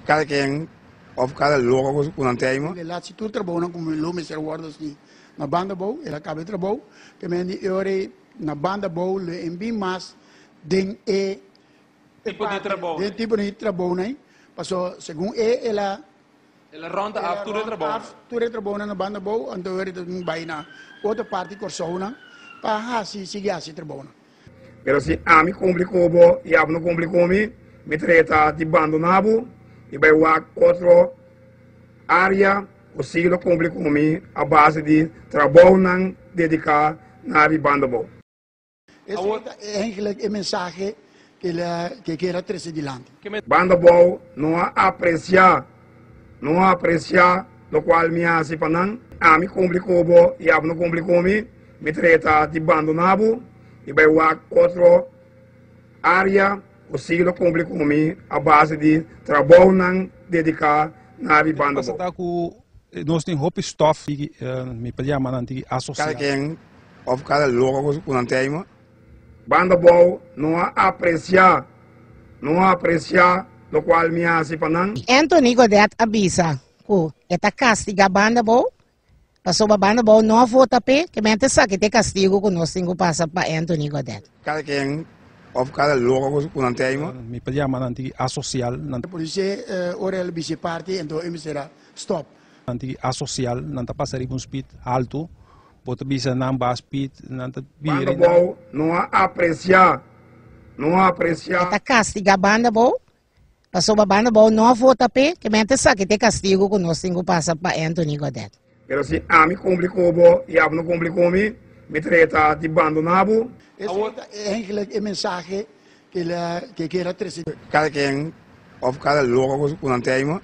Cada quem of cada logo com antema. Le laatste toe trabalhando como Lumiser Wardos na banda boa, ele acaba de trabalhar, que me ore na banda boa, le envie mais den Tipo de trabalho. Den tipo de trabalho, né? Passou, segundo ela Ronda af toe de trabalho. Tudo trabalho na banda boa, então ele tem baina outra parte corsona, para assim seguir assim trabalho. Pero se a me complicou bo e a não complicou me trata de abandonado e vai outra área o siglo complicou a base de trabalho não dedicar na banda boa. Esse é eigenlijk een mensagem que quer trazer adiante. Banda boa não apreciar lo qual me hace panan a me complicou bo e a não complicou me trata de abandonado e vai outra área o siglo complicou a base de trabalho não dedicar na banda boa. Nós temos hoop stof die me pedia mananti associado. Cada quem of cada logo com antema. Banda boa não apreciar lo qual me hace panan. Anthony Godet avisa que esta castiga banda boa. Passou a banda boa não vota pe, que mente sabe que tem castigo que nós temos que passar para Anthony Godet. Cada quem of cada logo com antema. Me pedia mananti associado. Por isso, ora ele vice parte, então ele será stop. Nanti asocial, nanta passar um speed alto, pode bisa namba speed, nanta Banda boa não apreciar. Esta castiga banda boa. Passou a banda boa não vota pe, que mente sabe que tem castigo que nós temos que passar para Anthony Godet. Pero se a me complicou bo e a não complicou me trata de abandonado. Esse é eigenlijk een mensagem que quer trazer. Cada quem of cada logo com antema.